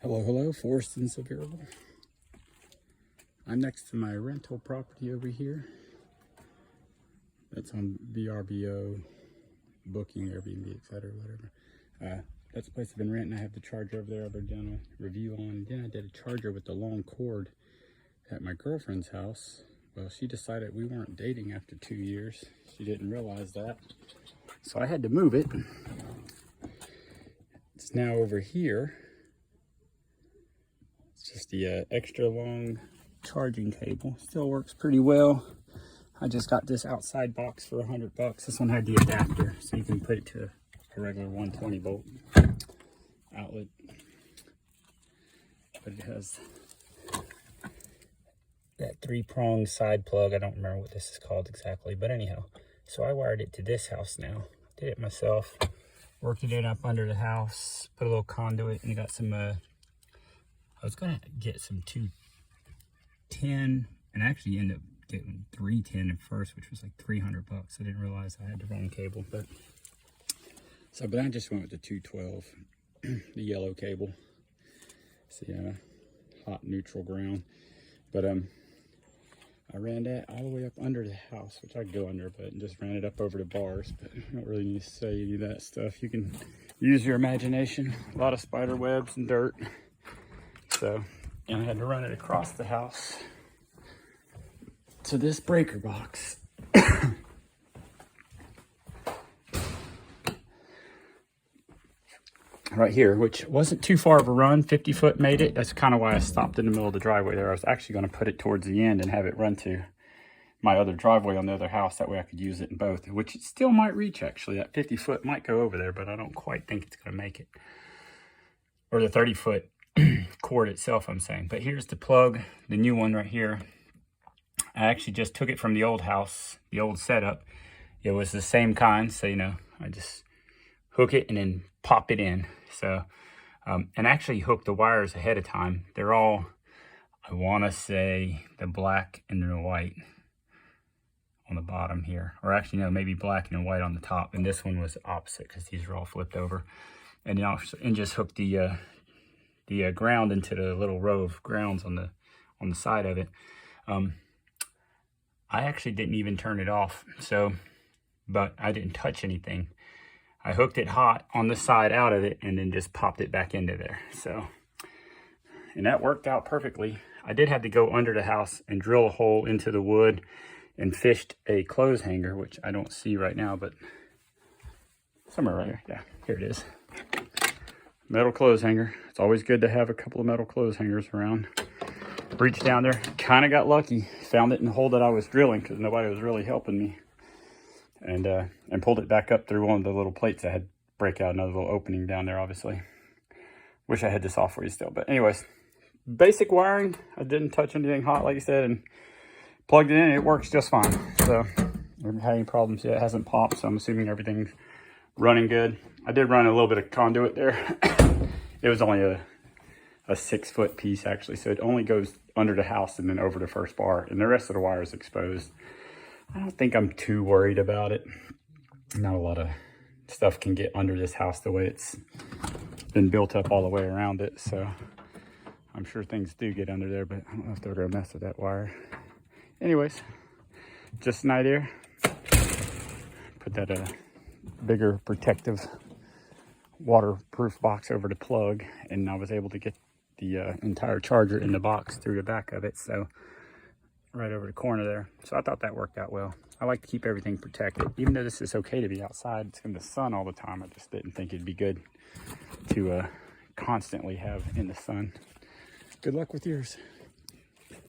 Hello, Forest and Sevierville. I'm next to my rental property over here. That's on VRBO, Booking, Airbnb, etc. Whatever. That's the place I've been renting. I have the charger over there I've done a review on. Then I did a charger with the long cord at my girlfriend's house. Well, she decided we weren't dating after 2 years. She didn't realize that. So I had to move it. It's now over here. It's just the extra long charging cable. Still works pretty well. I just got this outside box for $100. This one had the adapter, so you can put it to a regular 120 volt outlet. But it has that 3-prong side plug. I don't remember what this is called exactly, but anyhow. So I wired it to this house now. Did it myself. Worked it in up under the house. Put a little conduit and got some, I was gonna get some 210 and actually ended up getting 310 at first, which was like $300. I didn't realize I had the wrong cable, but I just went with the 212, the yellow cable. It's the hot neutral ground. But I ran that all the way up under the house, which I could go under, but just ran it up over the bars. But I don't really need to say any of that stuff. You can use your imagination. A lot of spider webs and dirt. So, and I had to run it across the house to this breaker box. Right here, which wasn't too far of a run. 50 foot made it. That's kind of why I stopped in the middle of the driveway there. I was actually going to put it towards the end and have it run to my other driveway on the other house. That way I could use it in both, which it still might reach actually. That 50 foot might go over there, but I don't quite think it's going to make it. Or the 30 foot cord itself, I'm saying. But here's the plug, the new one right here. I actually just took it from the old house, the old setup. It was the same kind, so you know, I just hook it and then pop it in. So, and actually hook the wires ahead of time. They're all, I want to say, the black and the white on the bottom here. Or actually, no, maybe black and white on the top. And this one was opposite because these are all flipped over. And then and just hook the ground into the little row of grounds on the side of it. I actually didn't even turn it off. So, but I didn't touch anything. I hooked it hot on the side out of it and then just popped it back into there. So, and that worked out perfectly. I did have to go under the house and drill a hole into the wood and fished a clothes hanger, which I don't see right now, but somewhere right here. Yeah, here it is. Metal clothes hanger. It's always good to have a couple of metal clothes hangers around. Reached down there, kind of got lucky. Found it in the hole that I was drilling because nobody was really helping me. And pulled it back up through one of the little plates. I had break out another little opening down there, obviously. Wish I had this off for you still. But anyways, basic wiring. I didn't touch anything hot, like I said, and plugged it in. It works just fine. So I haven't had any problems yet. It hasn't popped, so I'm assuming everything's running good. I did run a little bit of conduit there. It was only a 6-foot piece, actually. So it only goes under the house and then over the first bar. And the rest of the wire is exposed. I don't think I'm too worried about it. Not a lot of stuff can get under this house the way it's been built up all the way around it. So I'm sure things do get under there, but I don't know if they're gonna mess with that wire. Anyways, just an idea. Put that bigger protective waterproof box over the plug, and I was able to get the entire charger in the box through the back of it. So right over the corner there. So I thought that worked out well. I like to keep everything protected. Even though this is okay to be outside, it's in the sun all the time. I just didn't think it'd be good to constantly have in the sun. Good luck with yours.